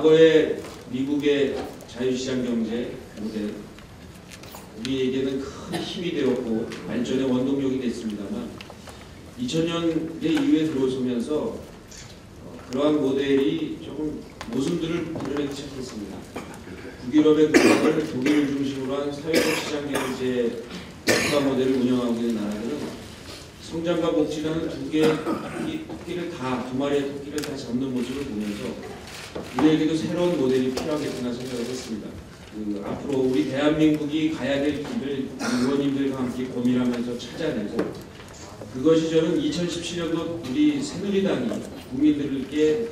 과거의 미국의 자유시장 경제 모델, 우리에게는 큰 힘이 되었고 발전의 원동력이 됐습니다만 2000년대 이후에 들어서면서 그러한 모델이 조금 모순들을 드러내기 시작했습니다. 북유럽의 국가를 독일을 중심으로 한 사회적 시장 경제 국가 모델을 운영하고 있는 나라들은 성장과 복지라는 두 마리의 토끼를 다 잡는 모습을 보면서 우리에게도 새로운 모델이 필요하겠구나 생각을 했습니다. 앞으로 우리 대한민국이 가야 될 길을 의원님들과 함께 고민하면서 찾아내고, 그것이 저는 2017년도 우리 새누리당이 국민들께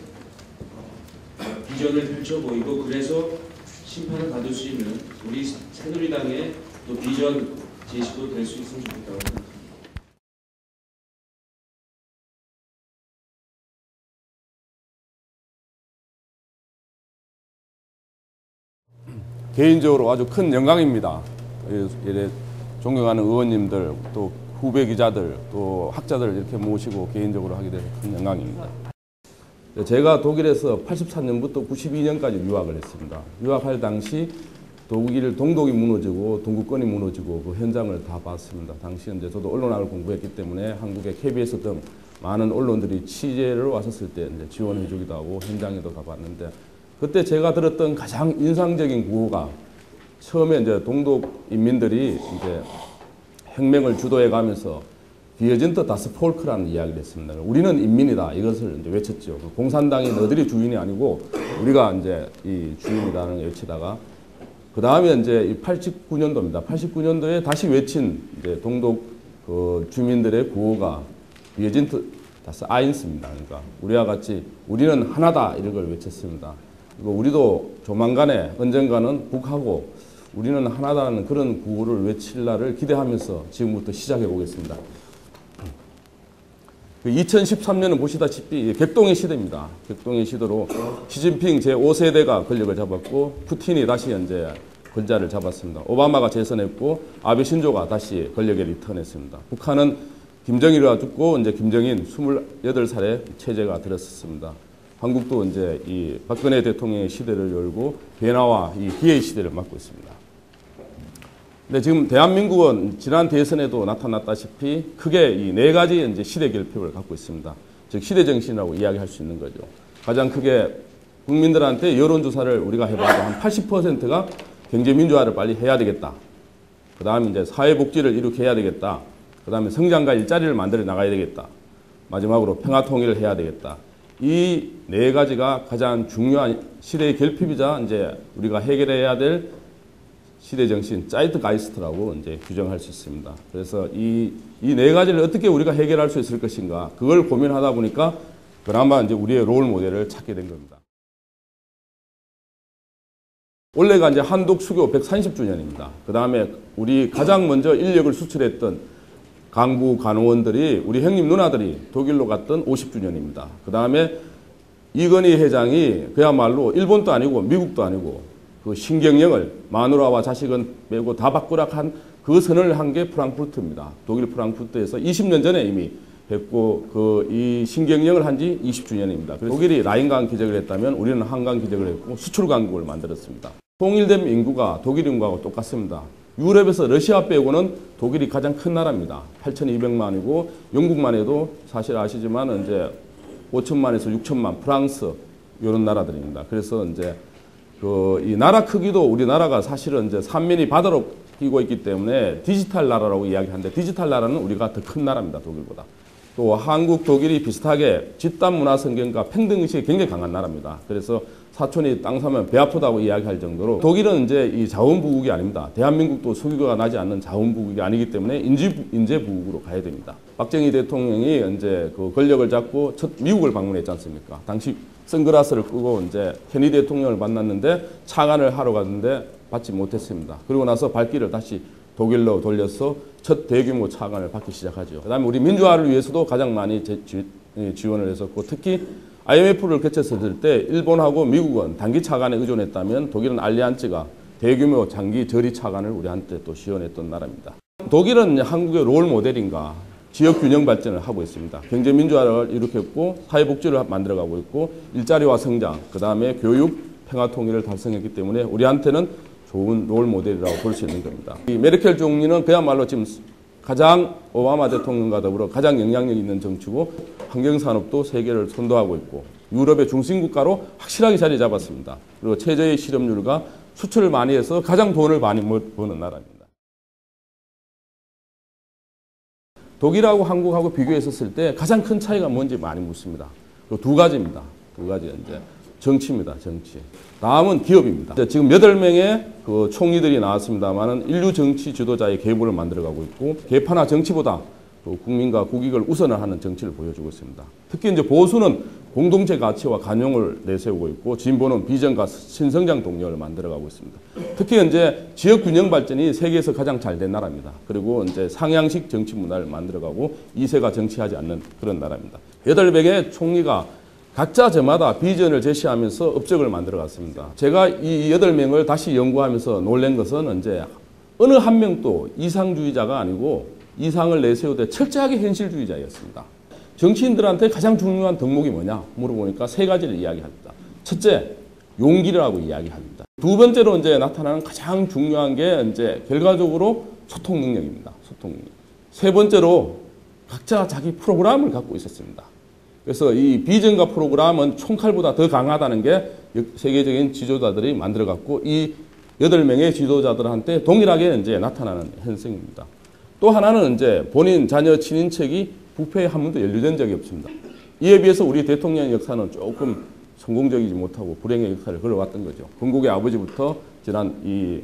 비전을 펼쳐 보이고, 그래서 심판을 받을 수 있는 우리 새누리당의 또 비전 제시도 될 수 있으면 좋겠다고 생각합니다. 개인적으로 아주 큰 영광입니다. 존경하는 의원님들, 또 후배 기자들, 또 학자들 이렇게 모시고 개인적으로 하게 돼서 큰 영광입니다. 제가 독일에서 83년부터 92년까지 유학을 했습니다. 유학할 당시 독일 동독이 무너지고 동구권이 무너지고 그 현장을 다 봤습니다. 당시 이제 저도 언론학을 공부했기 때문에 한국의 KBS 등 많은 언론들이 취재를 왔었을 때 이제 지원해 주기도 하고 현장에도 가봤는데, 그때 제가 들었던 가장 인상적인 구호가, 처음에 이제 동독 인민들이 이제 혁명을 주도해 가면서 Wir sind das Volk라는 이야기를 했습니다. 우리는 인민이다, 이것을 이제 외쳤죠. 공산당이 너희들이 주인이 아니고 우리가 이제 이 주인이라는 외치다가, 그 다음에 이제 89년도입니다. 89년도에 다시 외친 이제 동독 그 주민들의 구호가 Wir sind das Eins입니다. 그러니까 우리와 같이 우리는 하나다, 이런 걸 외쳤습니다. 우리도 조만간에 언젠가는 북하고 우리는 하나다는 그런 구호를 외칠 날을 기대하면서 지금부터 시작해 보겠습니다. 2013년은 보시다시피 객동의 시대입니다. 객동의 시대로 시진핑 제5세대가 권력을 잡았고, 푸틴이 다시 현재 권자를 잡았습니다. 오바마가 재선했고, 아베 신조가 다시 권력에 리턴했습니다. 북한은 김정일이가 죽고 이제 김정인 28살에 체제가 들었습니다. 한국도 이제 이 박근혜 대통령의 시대를 열고 변화와 이 기회의 시대를 맞고 있습니다. 근데 지금 대한민국은 지난 대선에도 나타났다시피 크게 이 네 가지 이제 시대 결핍을 갖고 있습니다. 즉 시대 정신이라고 이야기할 수 있는 거죠. 가장 크게 국민들한테 여론조사를 우리가 해봐도 한 80%가 경제민주화를 빨리 해야 되겠다. 그 다음에 이제 사회복지를 일으켜야 되겠다. 그 다음에 성장과 일자리를 만들어 나가야 되겠다. 마지막으로 평화통일을 해야 되겠다. 이 네 가지가 가장 중요한 시대의 결핍이자 이제 우리가 해결해야 될 시대 정신, 자이트가이스트라고 이제 규정할 수 있습니다. 그래서 이 네 가지를 어떻게 우리가 해결할 수 있을 것인가, 그걸 고민하다 보니까 그나마 이제 우리의 롤 모델을 찾게 된 겁니다. 올해가 이제 한독 수교 130주년입니다. 그 다음에 우리 가장 먼저 인력을 수출했던 강부 간호원들이, 우리 형님 누나들이 독일로 갔던 50주년입니다. 그 다음에 이건희 회장이 그야말로 일본도 아니고 미국도 아니고 그 신경영을 마누라와 자식은 빼고 다 바꾸라 한 그 선언을 한 게 프랑크푸르트입니다. 독일 프랑크푸르트에서 20년 전에 이미 했고, 그 이 신경영을 한 지 20주년입니다. 그래서 독일이 라인강 기적을 했다면 우리는 한강 기적을 했고 수출 강국을 만들었습니다. 통일된 인구가 독일 인구하고 똑같습니다. 유럽에서 러시아 빼고는 독일이 가장 큰 나라입니다. 8,200만이고 영국만 해도 사실 아시지만 이제 5천만에서 6천만, 프랑스 이런 나라들입니다. 그래서 이제 이 나라 크기도 우리나라가 사실은 이제 삼면이 바다로 끼고 있기 때문에 디지털 나라라고 이야기하는데, 디지털 나라는 우리가 더 큰 나라입니다. 독일보다. 또 한국, 독일이 비슷하게 집단 문화 성경과 평등 의식이 굉장히 강한 나라입니다. 그래서 사촌이 땅 사면 배 아프다고 이야기할 정도로, 독일은 이제 이 자원부국이 아닙니다. 대한민국도 석유가 나지 않는 자원부국이 아니기 때문에 인재부국으로 가야 됩니다. 박정희 대통령이 이제 그 권력을 잡고 첫 미국을 방문했지 않습니까? 당시 선글라스를 끄고 이제 케네디 대통령을 만났는데 차관을 하러 갔는데 받지 못했습니다. 그리고 나서 발길을 다시 독일로 돌려서 첫 대규모 차관을 받기 시작하죠. 그 다음에 우리 민주화를 위해서도 가장 많이 지원을 했었고, 특히 IMF를 개최했을 때 일본하고 미국은 단기 차관에 의존했다면 독일은 알리안츠가 대규모 장기 저리 차관을 우리한테 또 지원했던 나라입니다. 독일은 한국의 롤 모델인가, 지역 균형 발전을 하고 있습니다. 경제 민주화를 일으켰고 사회복지를 만들어가고 있고 일자리와 성장, 그 다음에 교육, 평화 통일을 달성했기 때문에 우리한테는 좋은 롤 모델이라고 볼 수 있는 겁니다. 이 메르켈 총리는 그야말로 지금 가장 오바마 대통령과 더불어 가장 영향력 있는 정치고 환경산업도 세계를 선도하고 있고 유럽의 중심국가로 확실하게 자리 잡았습니다. 그리고 최저의 실업률과 수출을 많이 해서 가장 돈을 많이 버는 나라입니다. 독일하고 한국하고 비교했었을 때 가장 큰 차이가 뭔지 많이 묻습니다. 두 가지입니다. 두 가지 이제 정치입니다. 정치. 다음은 기업입니다. 지금 8명의 그 총리들이 나왔습니다만은 인류 정치 지도자의 계보를 만들어가고 있고 개파나 정치보다 국민과 국익을 우선을 하는 정치를 보여주고 있습니다. 특히 이제 보수는 공동체 가치와 관용을 내세우고 있고 진보는 비전과 신성장 동력을 만들어가고 있습니다. 특히 이제 지역 균형 발전이 세계에서 가장 잘 된 나라입니다. 그리고 이제 상향식 정치 문화를 만들어가고 2세가 정치하지 않는 그런 나라입니다. 8명의 총리가 각자 저마다 비전을 제시하면서 업적을 만들어 갔습니다. 제가 이 8명을 다시 연구하면서 놀란 것은 이제 어느 한 명도 이상주의자가 아니고 이상을 내세우되 철저하게 현실주의자였습니다. 정치인들한테 가장 중요한 덕목이 뭐냐 물어보니까 3가지를 이야기합니다. 첫째, 용기라고 이야기합니다. 두 번째로 이제 나타나는 가장 중요한 게 이제 결과적으로 소통 능력입니다. 소통 능력. 세 번째로 각자 자기 프로그램을 갖고 있었습니다. 그래서 이 비전과 프로그램은 총칼보다 더 강하다는 게 세계적인 지도자들이 만들어갔고 이 8명의 지도자들한테 동일하게 이제 나타나는 현상입니다. 또 하나는 이제 본인 자녀 친인척이 부패에 한 번도 연루된 적이 없습니다. 이에 비해서 우리 대통령 역사는 조금 성공적이지 못하고 불행의 역사를 걸어왔던 거죠. 건국의 아버지부터 지난 이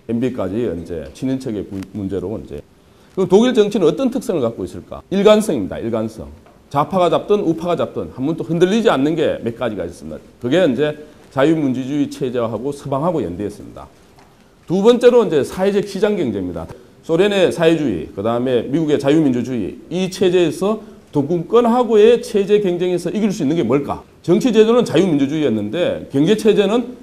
MB까지 이제 친인척의 문제로 이제. 그럼 독일 정치는 어떤 특성을 갖고 있을까? 일관성입니다. 일관성. 좌파가 잡든 우파가 잡든 한 번도 흔들리지 않는 게 몇 가지가 있습니다. 그게 이제 자유민주주의 체제하고 서방하고 연대했습니다. 두 번째로 이제 사회적 시장 경제입니다. 소련의 사회주의, 그 다음에 미국의 자유민주주의, 이 체제에서 동군권하고의 체제 경쟁에서 이길 수 있는 게 뭘까? 정치 제도는 자유민주주의였는데 경제 체제는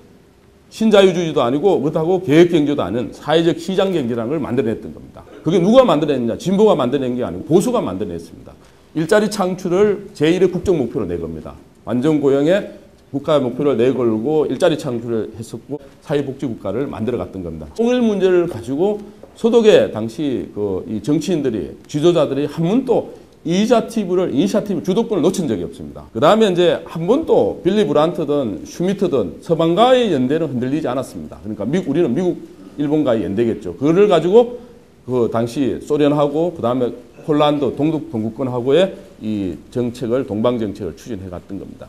신자유주의도 아니고 그렇다고 계획경제도 아닌 사회적 시장 경제라는 걸 만들어냈던 겁니다. 그게 누가 만들어냈느냐? 진보가 만들어낸 게 아니고 보수가 만들어냈습니다. 일자리 창출을 제1의 국정 목표로 내겁니다. 완전고용의 국가 목표를 내걸고 일자리 창출을 했었고 사회복지국가를 만들어갔던 겁니다. 통일 문제를 가지고 소득의 당시 이 정치인들이 지도자들이 한 번도 이니셔티브 주도권을 놓친 적이 없습니다. 그 다음에 이제 한 번도 빌리 브란트든 슈미트든 서방과의 연대는 흔들리지 않았습니다. 그러니까 우리는 미국, 일본과의 연대겠죠. 그거를 가지고 그 당시 소련하고 그 다음에 폴란드, 동구권하고의 이 정책을 동방 정책을 추진해 갔던 겁니다.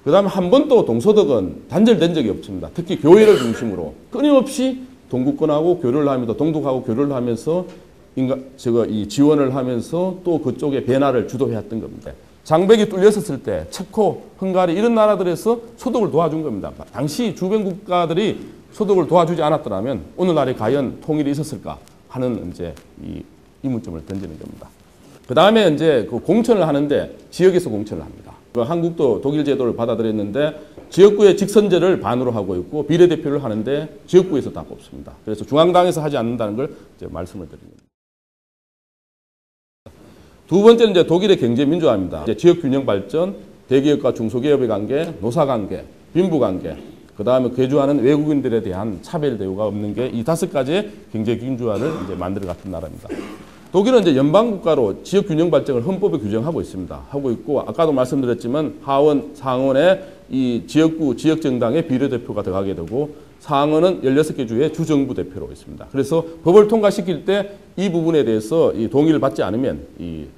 그 다음에 한 번도 동서독은 단절된 적이 없습니다. 특히 교회를 중심으로 끊임없이 동구권하고 교류를 하면서 동독하고 교류를 하면서 이 지원을 하면서 또 그쪽의 변화를 주도해왔던 겁니다. 장벽이 뚫렸었을 때 체코, 헝가리 이런 나라들에서 소독을 도와준 겁니다. 당시 주변 국가들이 소독을 도와주지 않았더라면 오늘날에 과연 통일이 있었을까 하는 이제 이 의문점을 던지는 겁니다. 그 다음에 이제 그 공천을 하는데 지역에서 공천을 합니다. 한국도 독일 제도를 받아들였는데 지역구의 직선제를 반으로 하고 있고 비례대표를 하는데 지역구에서 다 뽑습니다. 그래서 중앙당에서 하지 않는다는 걸 이제 말씀을 드립니다. 두 번째는 이제 독일의 경제 민주화입니다. 이제 지역 균형 발전, 대기업과 중소기업의 관계, 노사 관계, 빈부 관계, 그 다음에 거주하는 외국인들에 대한 차별 대우가 없는 게 이 5가지의 경제 민주화를 이제 만들어 갔던 나라입니다. 독일은 이제 연방국가로 지역 균형 발전을 헌법에 규정하고 있습니다. 하고 있고 아까도 말씀드렸지만 하원, 상원에 이 지역구, 지역정당의 비례대표가 들어가게 되고 상원은 16개 주의 주정부 대표로 있습니다. 그래서 법을 통과시킬 때 이 부분에 대해서 이 동의를 받지 않으면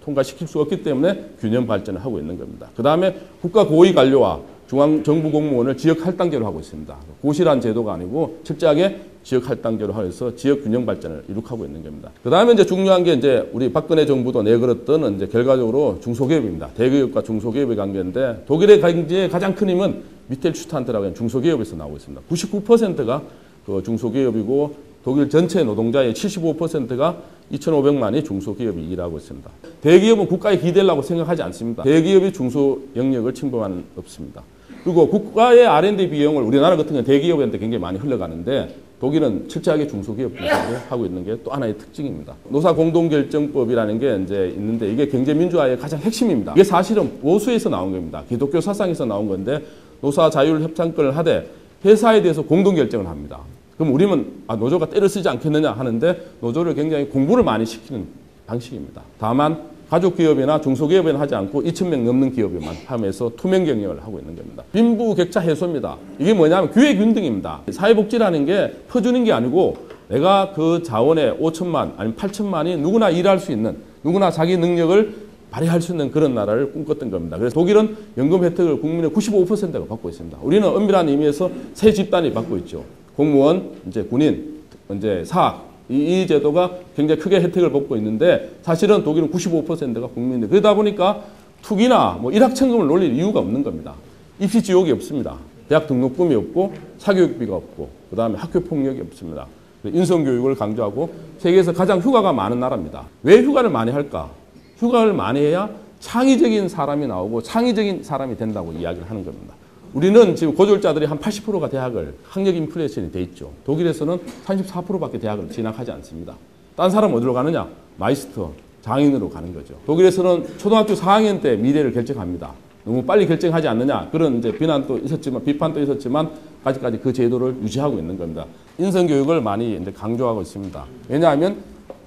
통과시킬 수 없기 때문에 균형 발전을 하고 있는 겁니다. 그 다음에 국가 고위 관료와 중앙정부 공무원을 지역 할당제로 하고 있습니다. 고시란 제도가 아니고 철저하게 지역 할당제로 하면서 지역 균형 발전을 이룩하고 있는 겁니다. 그 다음에 이제 중요한 게 이제 우리 박근혜 정부도 내걸었던 이제 결과적으로 중소기업입니다. 대기업과 중소기업의 관계인데 독일의 경제의 가장 큰 힘은 미텔슈탄트라고 하는 중소기업에서 나오고 있습니다. 99%가 그 중소기업이고 독일 전체 노동자의 75%가 2,500만이 중소기업이 일하고 있습니다. 대기업은 국가에 기대려고 생각하지 않습니다. 대기업이 중소 영역을 침범하는 없습니다. 그리고 국가의 R&D 비용을 우리나라 같은 경우는 대기업한테 굉장히 많이 흘러가는데 독일은 철저하게 중소기업 중심으로 하고 있는 게 또 하나의 특징입니다. 노사 공동결정법이라는 게 이제 있는데 이게 경제민주화의 가장 핵심입니다. 이게 사실은 보수에서 나온 겁니다. 기독교 사상에서 나온 건데 노사 자율 협상권을 하되 회사에 대해서 공동 결정을 합니다. 그럼 우리는 노조가 때를 쓰지 않겠느냐 하는데 노조를 굉장히 공부를 많이 시키는 방식입니다. 다만 가족기업이나 중소기업에는 하지 않고 2,000명 넘는 기업에만 하면서 투명 경영을 하고 있는 겁니다. 빈부격차 해소입니다. 이게 뭐냐면 기회균등입니다. 사회복지라는 게 퍼주는 게 아니고 내가 그 자원의 5천만 아니면 8천만이 누구나 일할 수 있는, 누구나 자기 능력을 발휘할 수 있는 그런 나라를 꿈꿨던 겁니다. 그래서 독일은 연금 혜택을 국민의 95%가 받고 있습니다. 우리는 엄밀한 의미에서 세 집단이 받고 있죠. 공무원, 이제 군인, 이제 사학. 이 제도가 굉장히 크게 혜택을 받고 있는데 사실은 독일은 95%가 국민인데 그러다 보니까 투기나 뭐 일학천금을 놀릴 이유가 없는 겁니다. 입시 지옥이 없습니다. 대학 등록금이 없고 사교육비가 없고 그 다음에 학교 폭력이 없습니다. 인성교육을 강조하고 세계에서 가장 휴가가 많은 나라입니다. 왜 휴가를 많이 할까? 휴가를 많이 해야 창의적인 사람이 나오고 창의적인 사람이 된다고 이야기를 하는 겁니다. 우리는 지금 고졸자들이 한 80%가 대학을 학력 인플레이션이 돼 있죠. 독일에서는 34%밖에 대학을 진학하지 않습니다. 딴 사람 어디로 가느냐? 마이스터, 장인으로 가는 거죠. 독일에서는 초등학교 4학년 때 미래를 결정합니다. 너무 빨리 결정하지 않느냐? 그런 이제 비판도 있었지만 아직까지 그 제도를 유지하고 있는 겁니다. 인성교육을 많이 이제 강조하고 있습니다. 왜냐하면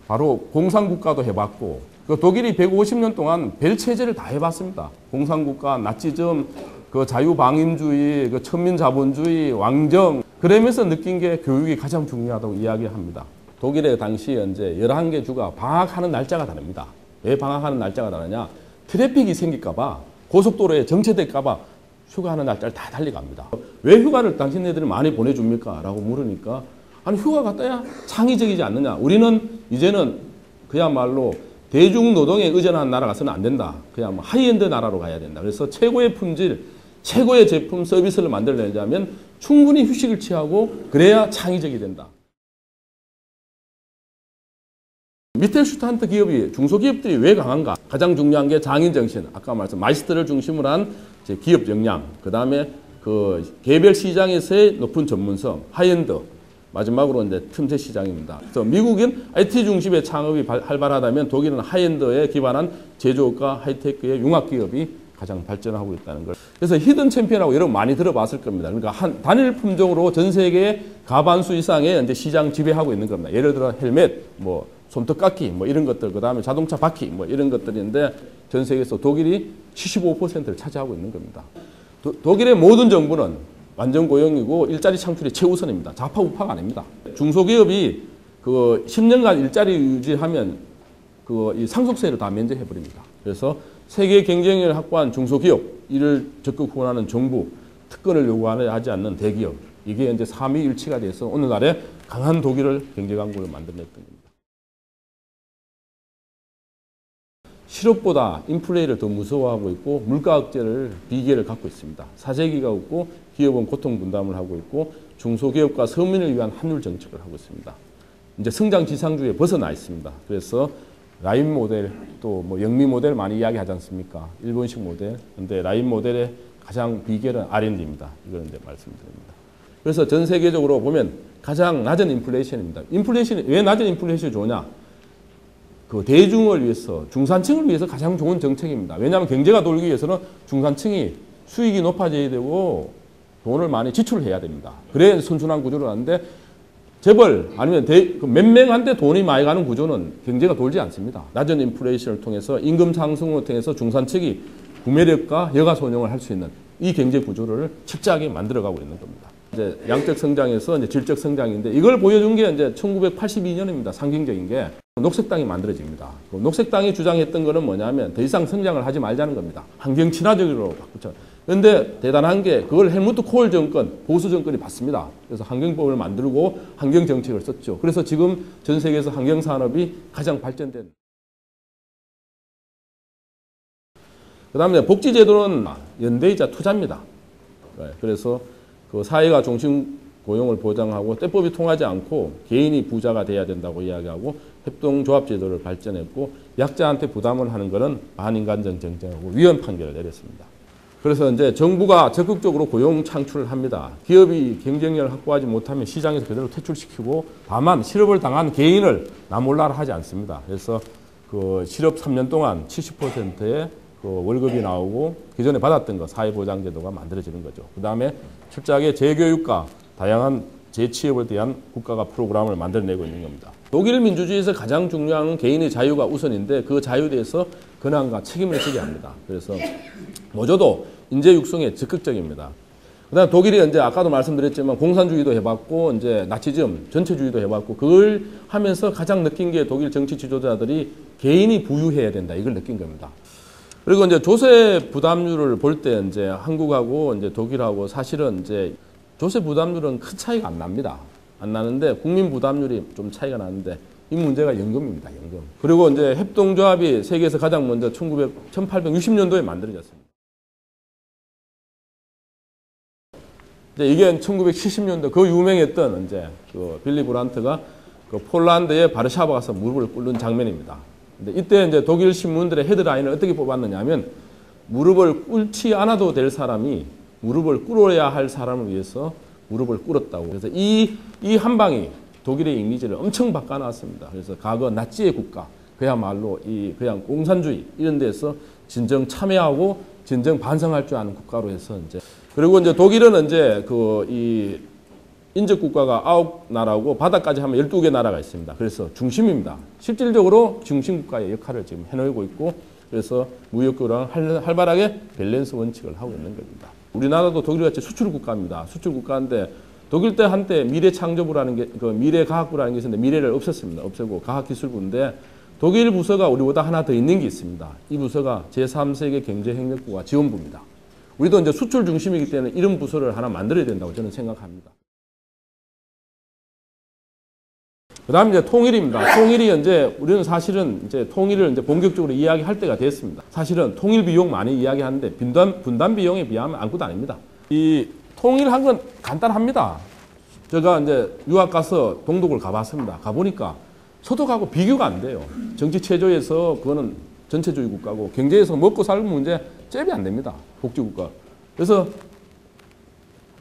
바로 공산국가도 해봤고 그 독일이 150년 동안 벨 체제를 다 해봤습니다. 공산국가, 나치즘, 그 자유방임주의, 그 천민자본주의, 왕정. 그러면서 느낀 게 교육이 가장 중요하다고 이야기합니다. 독일의 당시 이제 11개 주가 방학하는 날짜가 다릅니다. 왜 방학하는 날짜가 다르냐? 트래픽이 생길까봐, 고속도로에 정체될까봐 휴가하는 날짜를 다 달리 갑니다. 왜 휴가를 당신네들이 많이 보내줍니까? 라고 물으니까 아니 휴가가 떠야 창의적이지 않느냐. 우리는 이제는 그야말로 대중노동에 의존한 나라 가서는 안 된다. 그냥 뭐 하이엔드 나라로 가야 된다. 그래서 최고의 품질, 최고의 제품, 서비스를 만들려면 충분히 휴식을 취하고 그래야 창의적이 된다. 미텔슈탄트 기업이, 중소기업들이 왜 강한가? 가장 중요한 게 장인정신, 아까 말씀 마이스터를 중심으로 한 기업 역량, 그 다음에 그 개별 시장에서의 높은 전문성, 하이엔드, 마지막으로 이제 틈새 시장입니다. 그래서 미국은 IT 중심의 창업이 활발하다면 독일은 하이엔드에 기반한 제조업과 하이테크의 융합기업이 가장 발전하고 있다는 걸. 그래서 히든 챔피언이라고 여러분 많이 들어봤을 겁니다. 그러니까 한 단일 품종으로 전 세계 가반수 이상의 이제 시장 지배하고 있는 겁니다. 예를 들어 헬멧, 뭐 손톱깎이, 뭐 이런 것들, 그 다음에 자동차 바퀴, 뭐 이런 것들인데 전 세계에서 독일이 75%를 차지하고 있는 겁니다. 독일의 모든 정부는 완전 고용이고 일자리 창출이 최우선입니다. 좌파 우파가 아닙니다. 중소기업이 그 10년간 일자리 유지하면 이 상속세를 다 면제해 버립니다. 그래서 세계 경쟁력을 확보한 중소기업, 이를 적극 후원하는 정부, 특권을 요구하지 않는 대기업, 이게 이제 삼위일치가 돼서 오늘날에 강한 독일을 경제강국을 만들어냈던 겁니다. 실업보다 인플레이를 더 무서워하고 있고 물가 억제를 비계를 갖고 있습니다. 사재기가 없고 기업은 고통 분담을 하고 있고 중소기업과 서민을 위한 환율 정책을 하고 있습니다. 이제 성장 지상주의에 벗어나 있습니다. 그래서 라인 모델 또 뭐 영미 모델 많이 이야기하지 않습니까? 일본식 모델. 근데 라인 모델의 가장 비결은 R&D입니다. 이걸 이제 말씀드립니다. 그래서 전 세계적으로 보면 가장 낮은 인플레이션입니다. 인플레이션이 왜 낮은 인플레이션이 좋으냐? 그 대중을 위해서, 중산층을 위해서 가장 좋은 정책입니다. 왜냐하면 경제가 돌기 위해서는 중산층이 수익이 높아져야 되고 돈을 많이 지출을 해야 됩니다. 그래야 선순환 구조를 하는데 재벌 아니면 몇 명한테 돈이 많이 가는 구조는 경제가 돌지 않습니다. 낮은 인플레이션을 통해서 임금 상승을 통해서 중산층이 구매력과 여가손용을 할 수 있는 이 경제 구조를 철저하게 만들어가고 있는 겁니다. 이제 양적 성장에서 이제 질적 성장인데 이걸 보여준 게 이제 1982년입니다. 상징적인 게 녹색당이 만들어집니다. 녹색당이 주장했던 거는 뭐냐면 더 이상 성장을 하지 말자는 겁니다. 환경 친화적으로 바꾸자. 그런데 대단한 게 그걸 헬무트 콜 정권, 보수 정권이 받습니다. 그래서 환경법을 만들고 환경 정책을 썼죠. 그래서 지금 전 세계에서 환경 산업이 가장 발전된. 그다음에 복지 제도는 연대이자 투자입니다. 그래서 그 사회가 중심 고용을 보장하고 때법이 통하지 않고 개인이 부자가 돼야 된다고 이야기하고 협동조합 제도를 발전했고 약자한테 부담을 하는 것은 반인간적 정책하고 위헌 판결을 내렸습니다. 그래서 이제 정부가 적극적으로 고용 창출을 합니다. 기업이 경쟁력을 확보하지 못하면 시장에서 그대로 퇴출시키고 다만 실업을 당한 개인을 나몰라라 하지 않습니다. 그래서 그 실업 3년 동안 70%의 그 월급이 나오고 기존에 받았던 거 사회보장제도가 만들어지는 거죠. 그 다음에 철저하게 재교육과 다양한 재취업에 대한 국가가 프로그램을 만들어내고 있는 겁니다. 독일 민주주의에서 가장 중요한 개인의 자유가 우선인데 그 자유에 대해서 권한과 책임을 지게 합니다. 그래서 노조도 인재 육성에 적극적입니다. 그다음 독일이 이제 아까도 말씀드렸지만 공산주의도 해봤고 이제 나치즘 전체주의도 해봤고 그걸 하면서 가장 느낀 게 독일 정치 지도자들이 개인이 부유해야 된다 이걸 느낀 겁니다. 그리고 이제 조세 부담률을 볼 때 이제 한국하고 이제 독일하고 사실은 이제 조세 부담률은 큰 차이가 안 납니다. 안 나는데 국민 부담률이 좀 차이가 나는데 이 문제가 연금입니다. 연금. 그리고 이제 협동조합이 세계에서 가장 먼저 1860년도에 만들어졌습니다. 이게 1970년도 그 유명했던 이제 그 빌리 브란트가 그 폴란드의 바르샤바 가서 무릎을 꿇는 장면입니다. 근데 이때 이제 독일 신문들의 헤드라인을 어떻게 뽑았느냐면 무릎을 꿇지 않아도 될 사람이 무릎을 꿇어야 할 사람을 위해서 무릎을 꿇었다고. 그래서 이 한 방이 독일의 이미지를 엄청 바꿔놨습니다. 그래서 과거 나치의 국가, 그야말로 이 그냥 공산주의 이런 데서 진정 참여하고 진정 반성할 줄 아는 국가로 해서 이제 그리고 이제 독일은 이제 그 이 인접 국가가 9나라고 바다까지 하면 12개 나라가 있습니다. 그래서 중심입니다. 실질적으로 중심 국가의 역할을 지금 해놓고 있고 그래서 무역교랑 활발하게 밸런스 원칙을 하고 있는 겁니다. 우리나라도 독일같이 수출 국가입니다. 수출 국가인데 독일 때 한때 미래창조부라는 게 그 미래과학부라는 게 있었는데 미래를 없앴습니다. 없애고 과학기술부인데 독일 부서가 우리보다 하나 더 있는 게 있습니다. 이 부서가 제3세계 경제협력부와 지원부입니다. 우리도 이제 수출 중심이기 때문에 이런 부서를 하나 만들어야 된다고 저는 생각합니다. 그 다음 이제 통일입니다. 통일이 이제 우리는 사실은 이제 통일을 이제 본격적으로 이야기할 때가 됐습니다. 사실은 통일 비용 많이 이야기하는데 분단 비용에 비하면 아무것도 아닙니다. 이 통일한 건 간단합니다. 제가 이제 유학 가서 동독을 가봤습니다. 가보니까 서독하고 비교가 안 돼요. 정치 체조에서 그거는 전체주의 국가고 경제에서 먹고 살는 문제 잽이 안 됩니다. 복지국가. 그래서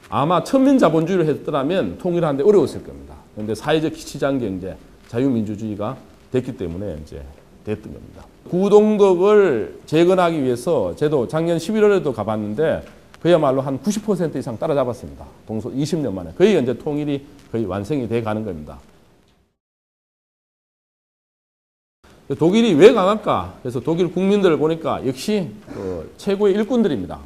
아마 천민자본주의를 했더라면 통일하는데 어려웠을 겁니다. 그런데 사회적 시장 경제, 자유민주주의가 됐기 때문에 이제 됐던 겁니다. 구동독을 재건하기 위해서 저도 작년 11월에도 가봤는데 그야말로 한 90% 이상 따라잡았습니다. 동서 20년 만에. 거의 이제 통일이 거의 완성이 돼 가는 겁니다. 독일이 왜 강할까? 그래서 독일 국민들을 보니까 역시 최고의 일꾼들입니다.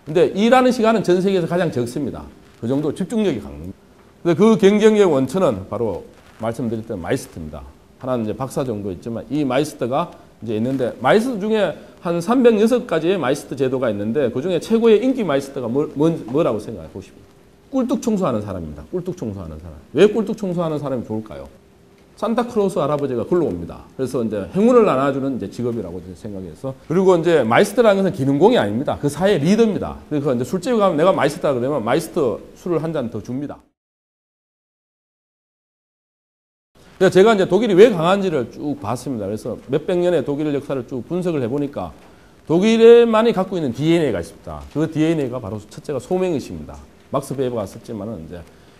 근데 일하는 시간은 전 세계에서 가장 적습니다. 그 정도 집중력이 강합니다. 근데 그 경쟁력 원천은 바로 말씀드렸던 마이스터입니다. 하나는 이제 박사 정도 있지만 이 마이스터가 이제 있는데 마이스터 중에 한 306가지의 마이스터 제도가 있는데 그 중에 최고의 인기 마이스터가 뭐라고 생각해 보시면 꿀뚝 청소하는 사람입니다. 꿀뚝 청소하는 사람. 왜 꿀뚝 청소하는 사람이 좋을까요? 산타클로스 할아버지가 글로 옵니다. 그래서 이제 행운을 나눠주는 이제 직업이라고 생각해서. 그리고 이제 마이스터라는 것은 기능공이 아닙니다. 그 사회 리더입니다. 그래서 이제 술집에 가면 내가 마이스터라 그러면 마이스터 술을 한 잔 더 줍니다. 그래서 제가 이제 독일이 왜 강한지를 쭉 봤습니다. 그래서 몇백 년의 독일 역사를 쭉 분석을 해보니까 독일에만이 갖고 있는 DNA가 있습니다. 그 DNA가 바로 첫째가 소명의식입니다. 막스 베버가 썼지만은 이제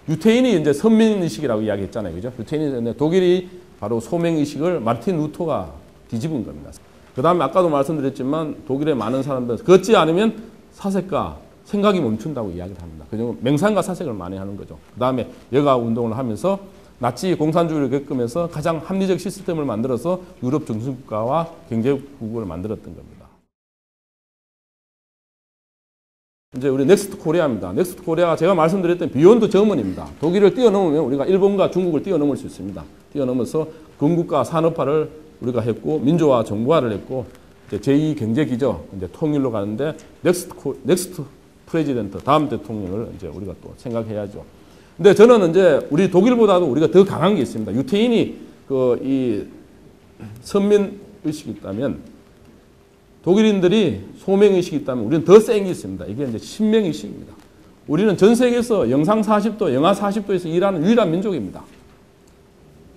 유태인이 이제 선민의식이라고 이야기했잖아요. 그죠? 유태인이 독일이 바로 소명의식을 마르틴 루터가 뒤집은 겁니다. 그 다음에 아까도 말씀드렸지만 독일의 많은 사람들 걷지 않으면 사색과 생각이 멈춘다고 이야기를 합니다. 그 정도 맹상과 사색을 많이 하는 거죠. 그 다음에 여가 운동을 하면서 나치 공산주의를 겪으면서 가장 합리적 시스템을 만들어서 유럽 정신국가와 경제국을 만들었던 겁니다. 이제 우리 넥스트 코리아입니다. 넥스트 코리아가 제가 말씀드렸던 비욘드 저먼입니다. 독일을 뛰어넘으면 우리가 일본과 중국을 뛰어넘을 수 있습니다. 뛰어넘어서 건국과 산업화를 우리가 했고 민주화 정부화를 했고 이제 제2 경제기저 이제 통일로 가는데 넥스트 프레지던트 다음 대통령을 이제 우리가 또 생각해야죠. 근데 저는 이제 우리 독일보다도 우리가 더 강한 게 있습니다. 유태인이 이 선민 의식이 있다면 독일인들이 소명 의식이 있다면 우리는 더 센 게 있습니다. 이게 이제 신명 의식입니다. 우리는 전 세계에서 영상 40도, 영하 40도에서 일하는 유일한 민족입니다.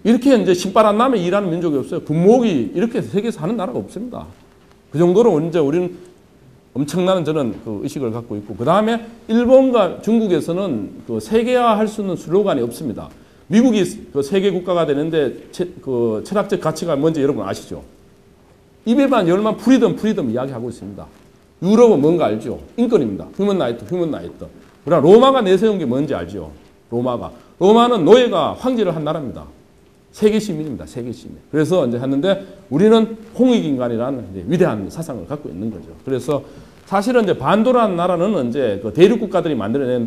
이렇게 이제 신발 안 나면 일하는 민족이 없어요. 군목이 이렇게 세계에서 하는 나라가 없습니다. 그 정도로 이제 우리는 엄청난 저는 그 의식을 갖고 있고, 그 다음에 일본과 중국에서는 그 세계화할 수 있는 슬로건이 없습니다. 미국이 그 세계 국가가 되는데 그 철학적 가치가 뭔지 여러분 아시죠? 입에만 열만 프리덤 이야기하고 있습니다. 유럽은 뭔가 알죠? 인권입니다. 휴먼 라이트. 그러나 로마가 내세운 게 뭔지 알죠? 로마는 노예가 황제를 한 나라입니다. 세계 시민입니다. 세계 시민. 그래서 이제 하는데 우리는 홍익인간이라는 이제 위대한 사상을 갖고 있는 거죠. 그래서 사실은 이제 반도라는 나라는 이제 그 대륙 국가들이 만들어낸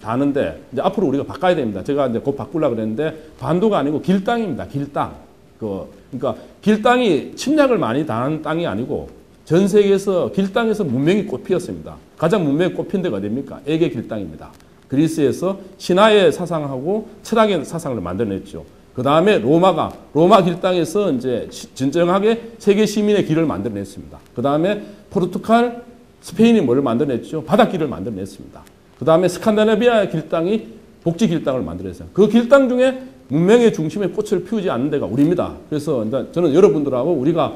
다는데 이제 앞으로 우리가 바꿔야 됩니다. 제가 이제 곧 바꾸려고 그랬는데 반도가 아니고 길땅입니다. 길땅. 그러니까 길땅이 침략을 많이 당한 땅이 아니고 전 세계에서 길땅에서 문명이 꽃피었습니다. 가장 문명이 꽃핀 데가 어디입니까? 에게 길땅입니다. 그리스에서 신화의 사상하고 철학의 사상을 만들어냈죠. 그 다음에 로마 길땅에서 이제 진정하게 세계 시민의 길을 만들어냈습니다. 그 다음에 포르투갈, 스페인이 뭘 만들어냈죠? 바닷길을 만들어냈습니다. 그 다음에 스칸디나비아 길땅이 복지 길땅을 만들어냈어요. 그 길땅 중에 문명의 중심에 꽃을 피우지 않는 데가 우리입니다. 그래서 이제 저는 여러분들하고 우리가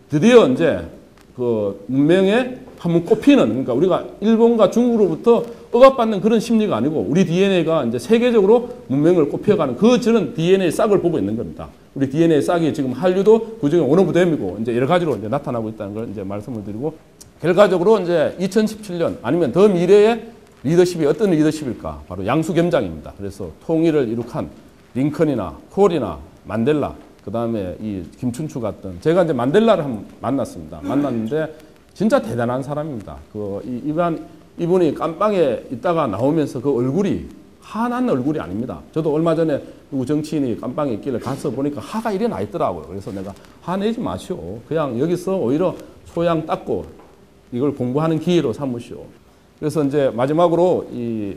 드디어 이제 그 문명에 한번 꼽히는, 그러니까 우리가 일본과 중국으로부터 억압받는 그런 심리가 아니고 우리 DNA가 이제 세계적으로 문명을 꼽혀가는 그 저는 DNA 싹을 보고 있는 겁니다. 우리 DNA 싹이 지금 한류도 그중에 원어부댐이고 이제 여러 가지로 이제 나타나고 있다는 걸 이제 말씀을 드리고, 결과적으로 이제 2017년 아니면 더 미래의 리더십이 어떤 리더십일까? 바로 양수겸장입니다. 그래서 통일을 이룩한 링컨이나 콜이나 만델라, 그 다음에 이 김춘추 같은, 제가 이제 만델라를 한번 만났습니다. 만났는데 진짜 대단한 사람입니다. 이분이 깜빵에 있다가 나오면서 그 얼굴이 환한 얼굴이 아닙니다. 저도 얼마 전에 누구 정치인이 깜빵에 있길래 가서 보니까 하가 이래 나 있더라고요. 그래서 내가 화내지 마시오. 그냥 여기서 오히려 소양 닦고 이걸 공부하는 기회로 삼으시오. 그래서 이제 마지막으로 이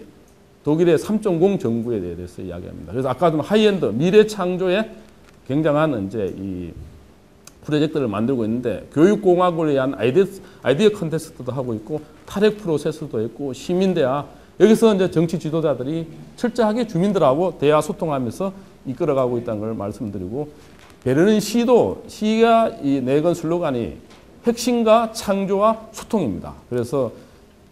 독일의 3.0 정부에 대해서 이야기합니다. 그래서 아까도 하이엔드 미래 창조에 굉장한 이제 이 프로젝트를 만들고 있는데, 교육공학을 위한 아이디어 컨테스트도 하고 있고, 탈핵 프로세스도 있고, 시민대화, 여기서 이제 정치 지도자들이 철저하게 주민들하고 대화 소통하면서 이끌어가고 있다는 걸 말씀드리고, 베르린 시가 이 내건 슬로건이 혁신과 창조와 소통입니다. 그래서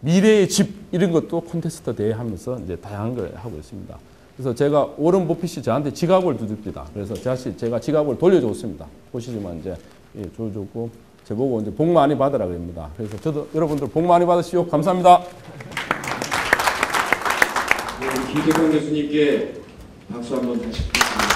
미래의 집 이런 것도 콘테스트 대회하면서 이제 다양한 걸 하고 있습니다. 그래서 제가 오런 버핏이 저한테 지갑을 두줍니다. 그래서 제가 지갑을 돌려줬습니다. 보시지만 이제 줘줬고, 저보고 이제 복 많이 받으라 그럽니다. 그래서 저도 여러분들 복 많이 받으시오. 감사합니다. 김태광 교수님께 박수 한번 다시 부탁드립니다.